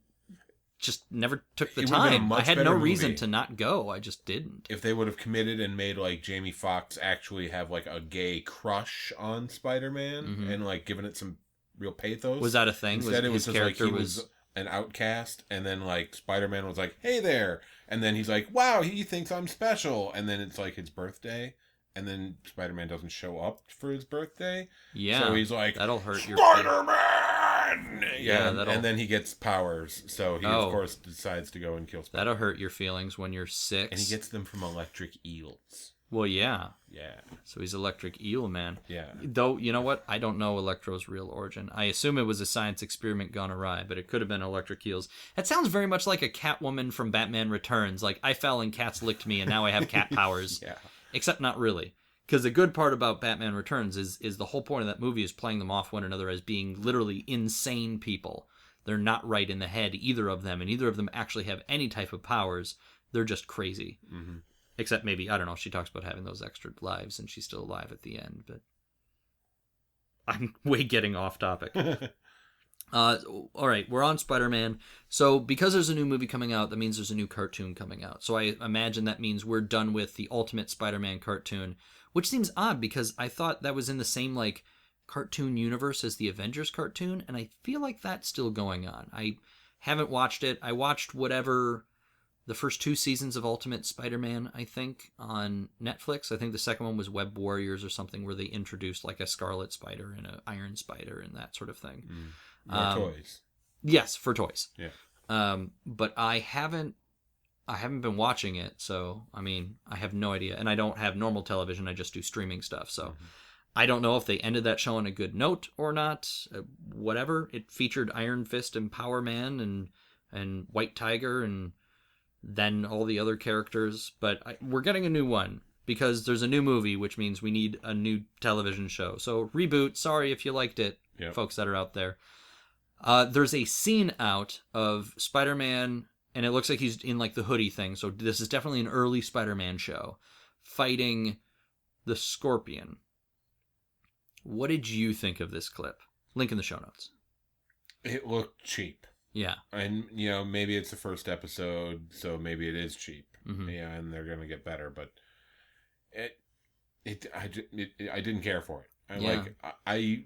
just never took the time. I had no reason to not go. I just didn't. If they would have committed and made like Jamie Foxx actually have like a gay crush on Spider-Man and like given it some real pathos. Was that a thing? Instead, it was just like he was an outcast, and then like Spider-Man was like, "Hey there," and then he's like, "Wow, he thinks I'm special," and then it's like his birthday, and then Spider-Man doesn't show up for his birthday. Yeah, so he's like, "That'll hurt your Spider-Man." Catwoman! Yeah, and then he gets powers, so he, of course, decides to go and kill Spider-Man. That'll hurt your feelings when you're 6. And he gets them from electric eels. Well, yeah. Yeah. So he's Electric Eel Man. Yeah. Though, you know what? I don't know Electro's real origin. I assume it was a science experiment gone awry, but it could have been electric eels. That sounds very much like a Catwoman from Batman Returns. Like, I fell and cats licked me, and now I have cat powers. Yeah. Except not really. Because the good part about Batman Returns is the whole point of that movie is playing them off one another as being literally insane people. They're not right in the head, either of them, and either of them actually have any type of powers. They're just crazy. Mm-hmm. Except maybe, I don't know, she talks about having those extra lives and she's still alive at the end, but I'm way getting off topic. All right, we're on Spider-Man. So because there's a new movie coming out, that means there's a new cartoon coming out. So I imagine that means we're done with the Ultimate Spider-Man cartoon, which seems odd because I thought that was in the same like cartoon universe as the Avengers cartoon, and I feel like that's still going on. I haven't watched it. I watched the first 2 seasons of Ultimate Spider-Man, I think, on Netflix. I think the second one was Web Warriors or something, where they introduced like a Scarlet Spider and an Iron Spider and that sort of thing. More toys. Yes, for toys. Yeah. But I haven't been watching it, so I mean, I have no idea. And I don't have normal television. I just do streaming stuff. So I don't know if they ended that show on a good note or not. Whatever. It featured Iron Fist and Power Man and White Tiger and then all the other characters, but we're getting a new one because there's a new movie, which means we need a new television show. So reboot, sorry if you liked it, folks that are out there. There's a scene out of Spider-Man, and it looks like he's in like the hoodie thing, so this is definitely an early Spider-Man show, fighting the Scorpion. What did you think of this clip? Link in the show notes. It looked cheap. Yeah. And, maybe it's the first episode, so maybe it is cheap. Mm-hmm. Yeah, and they're going to get better, but I didn't care for it. I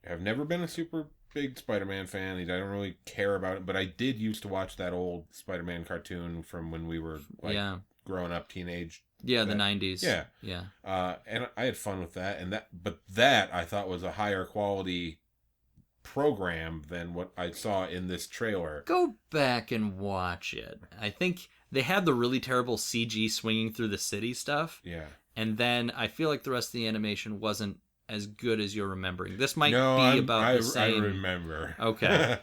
have never been a super big Spider-Man fan. I don't really care about it, but I did used to watch that old Spider-Man cartoon from when we were growing up, teenage. Yeah, the 90s. Yeah. Yeah. And I had fun with that, but that I thought was a higher quality program than what I saw in this trailer. Go back and watch it. I think they had the really terrible CG swinging through the city stuff. Yeah. And then I feel like the rest of the animation wasn't as good as you're remembering. This might be about the same. I remember. Okay.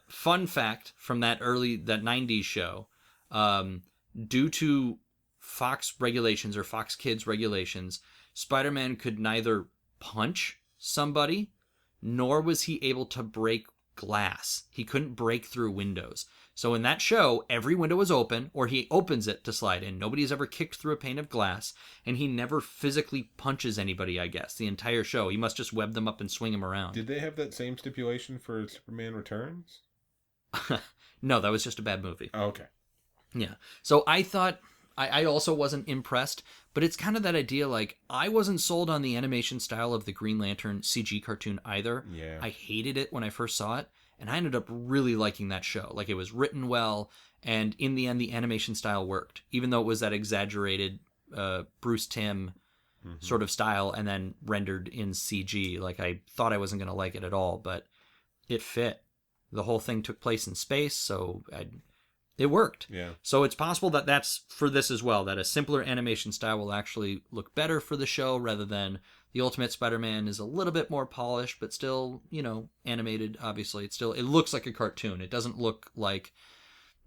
Fun fact from that 90s show, due to Fox regulations or Fox Kids regulations, Spider-Man could neither punch somebody nor was he able to break glass. He couldn't break through windows. So in that show, every window was open, or he opens it to slide in. Nobody's ever kicked through a pane of glass, and he never physically punches anybody, I guess, the entire show. He must just web them up and swing them around. Did they have that same stipulation for Superman Returns? No, that was just a bad movie. Oh, okay. Yeah. So I thought... I also wasn't impressed, but it's kind of that idea, like, I wasn't sold on the animation style of the Green Lantern CG cartoon either. Yeah. I hated it when I first saw it, and I ended up really liking that show. Like, it was written well, and in the end, the animation style worked, even though it was that exaggerated Bruce Timm sort of style and then rendered in CG. Like, I thought I wasn't going to like it at all, but it fit. The whole thing took place in space, so it worked. Yeah. So it's possible that that's for this as well, that a simpler animation style will actually look better for the show rather than the Ultimate Spider-Man is a little bit more polished, but still, animated, obviously. It looks like a cartoon. It doesn't look like,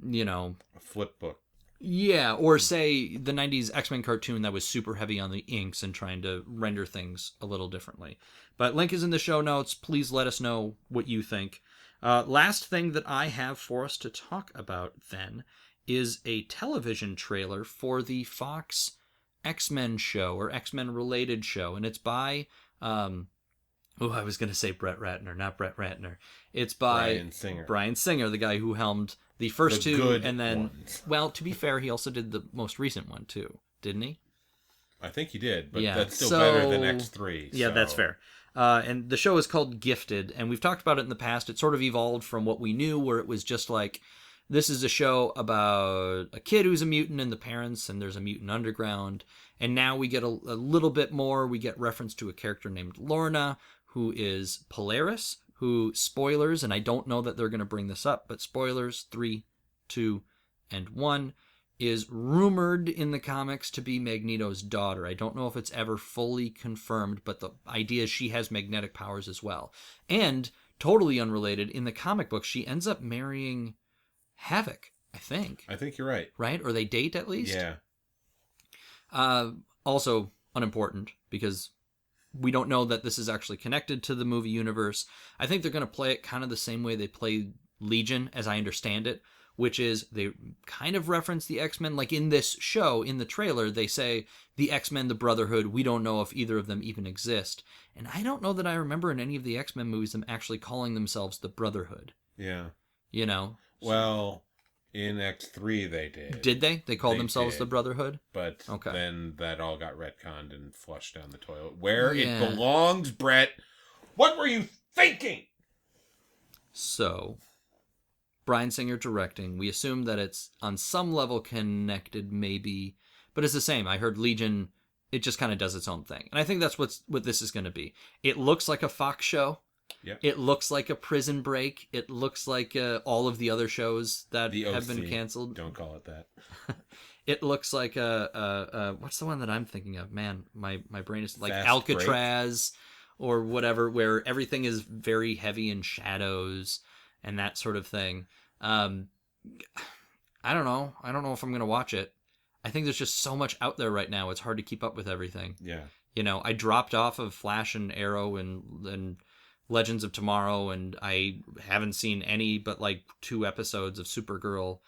a flip book. Yeah, or say the 90s X-Men cartoon that was super heavy on the inks and trying to render things a little differently. But link is in the show notes. Please let us know what you think. Last thing that I have for us to talk about then is a television trailer for the Fox X-Men show or X-Men related show. And it's by, I was going to say Brett Ratner, not Brett Ratner. It's by Bryan Singer, the guy who helmed the first two. And then, well, to be fair, he also did the most recent one too, didn't he? I think he did, but that's still better than X3. Yeah, that's fair. And the show is called Gifted, and we've talked about it in the past. It sort of evolved from what we knew, where it was just like, this is a show about a kid who's a mutant and the parents, and there's a mutant underground. And now we get a little bit more. We get reference to a character named Lorna, who is Polaris, who, spoilers, and I don't know that they're going to bring this up, but spoilers, 3, 2, and 1, is rumored in the comics to be Magneto's daughter. I don't know if it's ever fully confirmed, but the idea is she has magnetic powers as well. And, totally unrelated, in the comic book, she ends up marrying Havoc, I think. I think you're right. Right? Or they date, at least? Yeah. Also, unimportant, because we don't know that this is actually connected to the movie universe. I think they're going to play it kind of the same way they played Legion, as I understand it, which is they kind of reference the X-Men. Like in this show, in the trailer, they say the X-Men, the Brotherhood, we don't know if either of them even exist. And I don't know that I remember in any of the X-Men movies them actually calling themselves the Brotherhood. Yeah. You know? Well, in X3 they did. Did they? They called themselves the Brotherhood? But then that all got retconned and flushed down the toilet. Where it belongs, Brett. What were you thinking? So, Bryan Singer directing. We assume that it's on some level connected, maybe. But it's the same. I heard Legion, it just kind of does its own thing. And I think that's what this is going to be. It looks like a Fox show. Yep. It looks like a Prison Break. It looks like all of the other shows that have been canceled. Don't call it that. It looks like what's the one that I'm thinking of? Man, my brain is like Fast Alcatraz Break. Or whatever, where everything is very heavy in shadows and that sort of thing. I don't know. I don't know if I'm going to watch it. I think there's just so much out there right now. It's hard to keep up with everything. Yeah. You know, I dropped off of Flash and Arrow and Legends of Tomorrow, and I haven't seen any but like 2 episodes of Supergirl.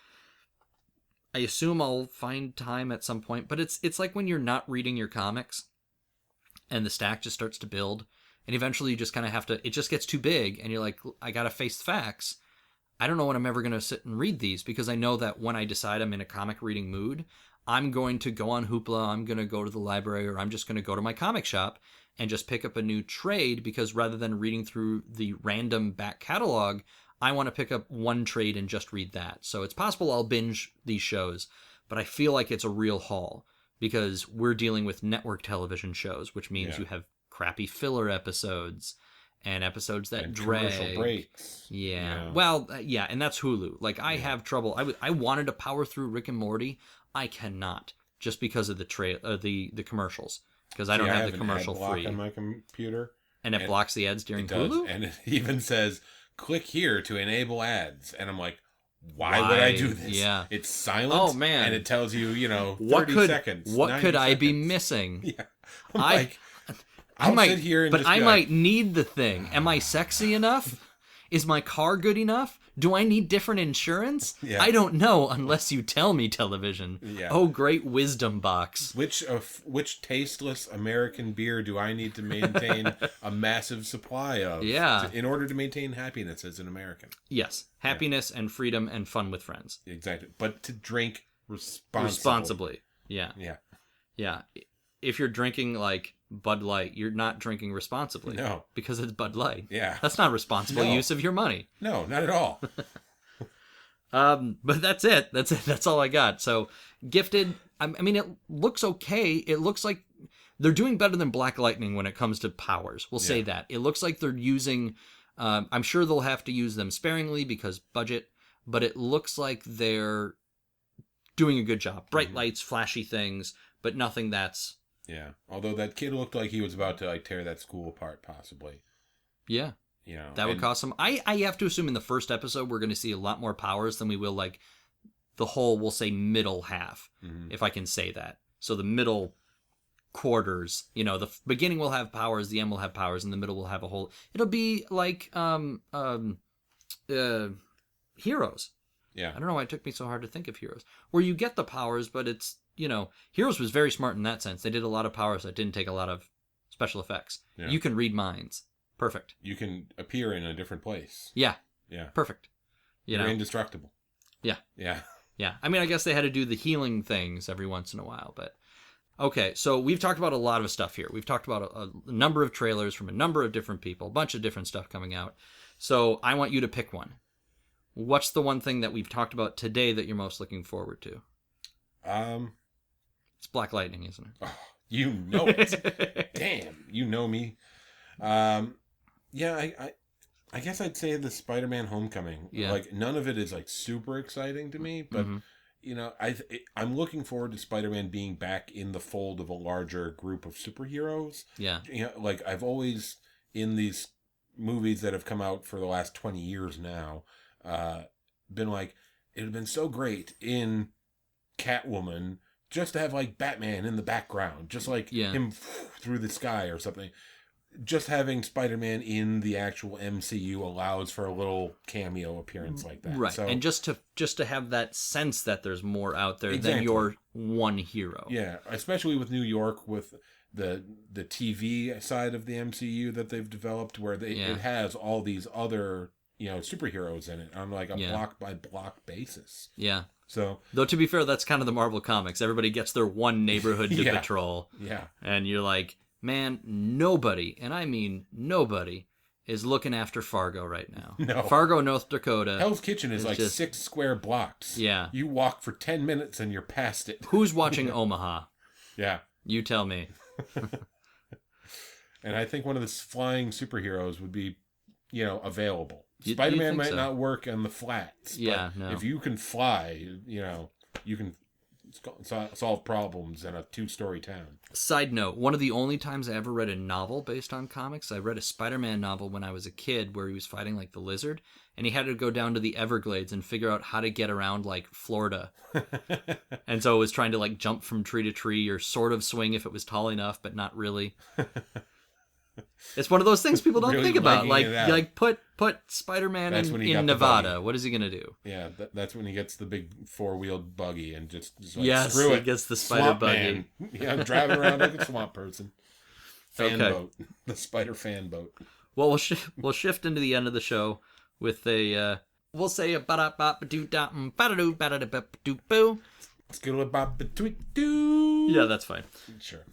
I assume I'll find time at some point, but it's like when you're not reading your comics and the stack just starts to build, and eventually you just kind of have to, it just gets too big, and you're like, I gotta face the facts. I don't know when I'm ever going to sit and read these, because I know that when I decide I'm in a comic reading mood, I'm going to go on Hoopla, I'm going to go to the library, or I'm just going to go to my comic shop and just pick up a new trade, because rather than reading through the random back catalog, I want to pick up one trade and just read that. So it's possible I'll binge these shows, but I feel like it's a real haul, because we're dealing with network television shows, which means you have crappy filler episodes and episodes that drag. Commercial breaks. Yeah. Well, yeah, and that's Hulu. Like, I have trouble. I wanted to power through Rick and Morty. I cannot, just because of the commercials. Because I don't have the commercial free on my computer, and it blocks the ads during Hulu. And it even says, "Click here to enable ads." And I'm like, "Why would I do this?" Yeah, it's silent. Oh man! And it tells you, 30 seconds. What could I be missing? Yeah, I might sit here and but I might need the thing. Am I sexy enough? Is my car good enough? Do I need different insurance? Yeah. I don't know unless you tell me, television. Yeah. Oh, great wisdom box. Which tasteless American beer do I need to maintain a massive supply of? Yeah. In order to maintain happiness as an American. Yes. Happiness and freedom and fun with friends. Exactly. But to drink responsibly. Responsibly. Yeah. Yeah. Yeah. If you're drinking like Bud Light, you're not drinking responsibly. No. Because it's Bud Light. Yeah. That's not responsible use of your money. No, not at all. But that's it. That's all I got. So, Gifted, I mean, it looks okay. It looks like they're doing better than Black Lightning when it comes to powers. We'll say that. It looks like they're using, I'm sure they'll have to use them sparingly because budget, but it looks like they're doing a good job. Bright lights, flashy things, but nothing that's... Yeah, although that kid looked like he was about to tear that school apart, possibly. Yeah, that would cost him. I have to assume in the first episode we're going to see a lot more powers than we will like the whole, we'll say, middle half, if I can say that. So the middle quarters, the beginning will have powers, the end will have powers, and the middle will have a whole. It'll be like Heroes. Yeah, I don't know why it took me so hard to think of Heroes, where you get the powers, but it's. Heroes was very smart in that sense. They did a lot of powers that didn't take a lot of special effects. Yeah. You can read minds. Perfect. You can appear in a different place. Yeah. Yeah. Perfect. You're indestructible. Yeah. Yeah. Yeah. I mean, I guess they had to do the healing things every once in a while, but... Okay, so we've talked about a lot of stuff here. We've talked about a number of trailers from a number of different people, a bunch of different stuff coming out. So I want you to pick one. What's the one thing that we've talked about today that you're most looking forward to? It's Black Lightning, isn't it? Oh, you know it. Damn, you know me. Yeah, I guess I'd say the Spider-Man Homecoming. Yeah. Like, none of it is, like, super exciting to me, but, you know, I'm looking forward to Spider-Man being back in the fold of a larger group of superheroes. Yeah. You know, like, I've always, in these movies that have come out for the last 20 years now, been like, it would have been so great in Catwoman just to have, like, Batman in the background, just like him through the sky or something. Just having Spider-Man in the actual MCU allows for a little cameo appearance like that. Right. So, and just to have that sense that there's more out there than your one hero. Yeah, especially with New York, with the TV side of the MCU that they've developed, where it has all these other, you know, superheroes in it on like a block by block basis. Yeah. So, though to be fair, that's kind of the Marvel comics. Everybody gets their one neighborhood to patrol. Yeah. And you're like, man, nobody, and I mean nobody, is looking after Fargo right now. No. Fargo, North Dakota. Hell's Kitchen is like just 6 square blocks. Yeah. You walk for 10 minutes and you're past it. Who's watching Omaha? Yeah. You tell me. And I think one of the flying superheroes would be, you know, available. Spider-Man might not work on the flats. Yeah, but if you can fly, you know, you can solve problems in a 2-story town. Side note, one of the only times I ever read a novel based on comics, I read a Spider-Man novel when I was a kid where he was fighting like the lizard, and he had to go down to the Everglades and figure out how to get around like Florida. And so it was trying to like jump from tree to tree or sort of swing if it was tall enough, but not really. It's one of those things people don't really think about. Like put Spider-Man in Nevada. What is he gonna do? Yeah, that's when he gets the big 4-wheeled buggy and just like, screw it. He gets the spider swamp buggy. Man. Yeah, driving around like a swamp person. Boat, the spider fan boat. Well, we'll shift into the end of the show with a we'll say a ba-da-ba-ba-doo-da-boo. Yeah, that's fine. Sure.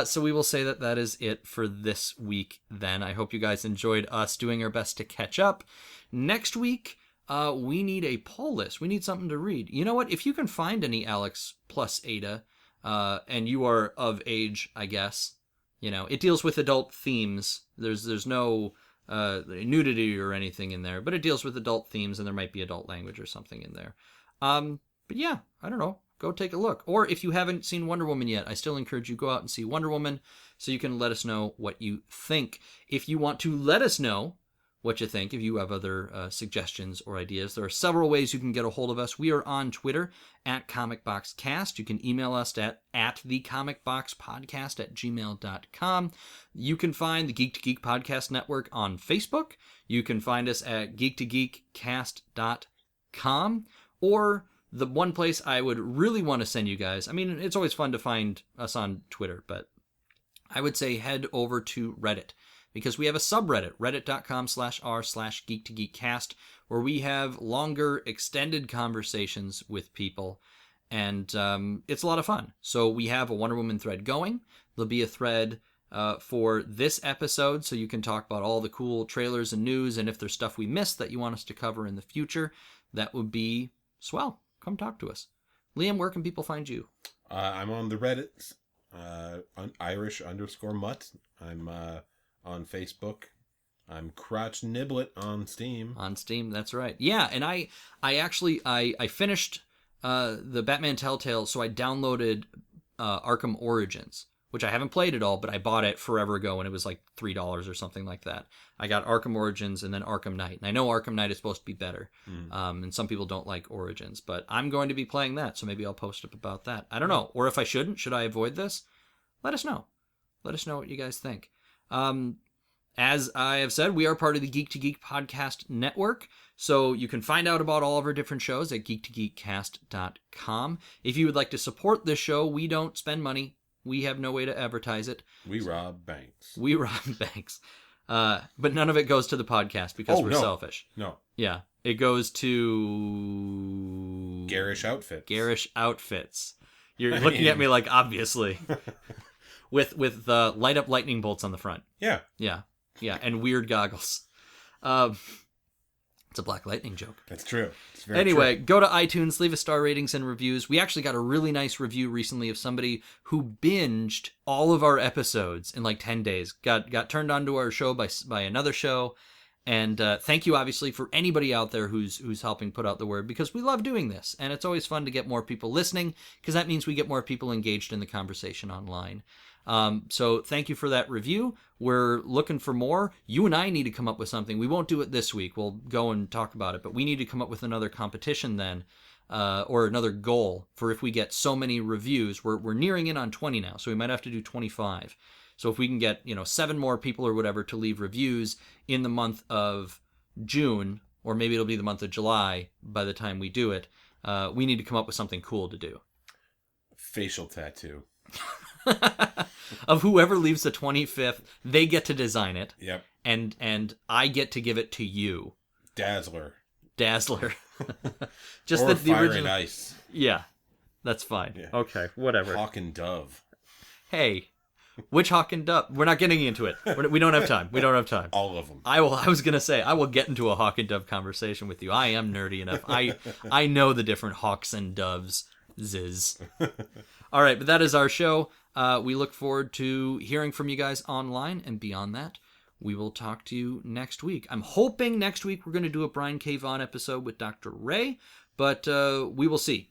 So we will say that is it for this week then. I hope you guys enjoyed us doing our best to catch up. Next week, we need a poll list. We need something to read. You know what? If you can find any Alex plus Ada, and you are of age, I guess, you know, it deals with adult themes. There's no nudity or anything in there, but it deals with adult themes, and there might be adult language or something in there. But yeah, I don't know. Go take a look. Or if you haven't seen Wonder Woman yet, I still encourage you go out and see Wonder Woman so you can let us know what you think. If you want to let us know what you think, if you have other suggestions or ideas, there are several ways you can get a hold of us. We are on Twitter at ComicBoxCast. You can email us at thecomicboxpodcast@gmail.com. You can find the Geek to Geek Podcast Network on Facebook. You can find us at geektogeekcast.com. Or the one place I would really want to send you guys, I mean, it's always fun to find us on Twitter, but I would say head over to Reddit, because we have a subreddit, reddit.com/r/geektogeekcast, where we have longer, extended conversations with people, and it's a lot of fun. So we have a Wonder Woman thread going. There'll be a thread for this episode, so you can talk about all the cool trailers and news, and if there's stuff we missed that you want us to cover in the future, that would be swell. Come talk to us. Liam, where can people find you? I'm on the Reddits, Irish_mutt. I'm on Facebook. I'm Crotch Niblet on Steam. On Steam, that's right. Yeah, and I actually finished the Batman Telltale, so I downloaded Arkham Origins, which I haven't played at all, but I bought it forever ago and it was like $3 or something like that. I got Arkham Origins and then Arkham Knight. And I know Arkham Knight is supposed to be better. And some people don't like Origins, but I'm going to be playing that, so maybe I'll post up about that. I don't know. Or if I shouldn't, should I avoid this? Let us know. Let us know what you guys think. As I have said, we are part of the Geek to Geek Podcast Network, so you can find out about all of our different shows at geektogeekcast.com. If you would like to support this show, we don't spend money. We have no way to advertise it. We rob banks. But none of it goes to the podcast because we're selfish. No. Yeah. It goes to... Garish Outfits. You're looking at me like, obviously. with light up lightning bolts on the front. Yeah. Yeah. Yeah. And weird goggles. It's a Black Lightning joke. That's true. Anyway, go to iTunes, leave us star ratings and reviews. We actually got a really nice review recently of somebody who binged all of our episodes in like 10 days. Got turned on to our show by another show. And thank you, obviously, for anybody out there who's helping put out the word, because we love doing this. And it's always fun to get more people listening, because that means we get more people engaged in the conversation online. So thank you for that review. We're looking for more. You and I need to come up with something. We won't do it this week. We'll go and talk about it, but we need to come up with another competition then, or another goal for if we get so many reviews. We're nearing in on 20 now, so we might have to do 25. So if we can get, 7 more people or whatever to leave reviews in the month of June, or maybe it'll be the month of July by the time we do it, we need to come up with something cool to do. Facial tattoo. Of whoever leaves the 25th, they get to design it. Yep. And I get to give it to you. Dazzler. Just or the Fire original. and Ice. Yeah, that's fine. Yeah. Okay, whatever. Hawk and Dove. Hey, which Hawk and Dove? We're not getting into it. We don't have time. All of them. I was gonna say I will get into a Hawk and Dove conversation with you. I am nerdy enough. I know the different Hawks and Doves. Ziz. All right, but that is our show. We look forward to hearing from you guys online, and beyond that, we will talk to you next week. I'm hoping next week we're going to do a Brian K. Vaughan episode with Dr. Ray, but we will see.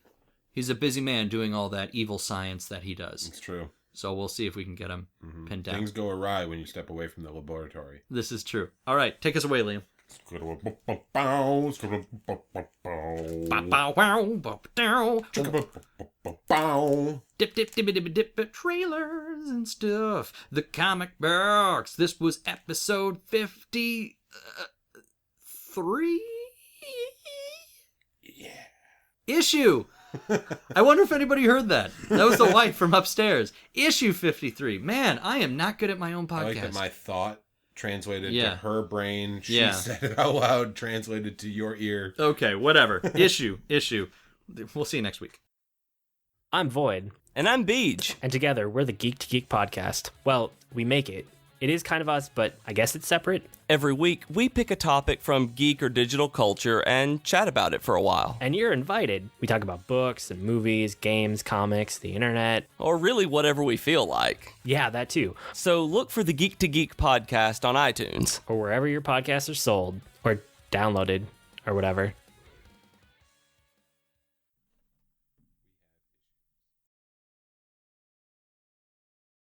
He's a busy man doing all that evil science that he does. It's true. So we'll see if we can get him pinned down. Things go awry when you step away from the laboratory. This is true. All right, take us away, Liam. Dip, trailers and stuff. The comic books. This was episode 53. Yeah. Issue. I wonder if anybody heard that. That was the wife from upstairs. Issue 53. Man, I am not good at my own podcast. I like that my thought translated to her brain. She said it out loud, translated to your ear. Okay, whatever. Issue. We'll see you next week. I'm Void. And I'm Beej. And together, we're the Geek to Geek podcast. Well, we make it. It is kind of us, but I guess it's separate. Every week, we pick a topic from geek or digital culture and chat about it for a while. And you're invited. We talk about books and movies, games, comics, the internet. Or really whatever we feel like. Yeah, that too. So look for the Geek to Geek podcast on iTunes. Or wherever your podcasts are sold. Or downloaded. Or whatever.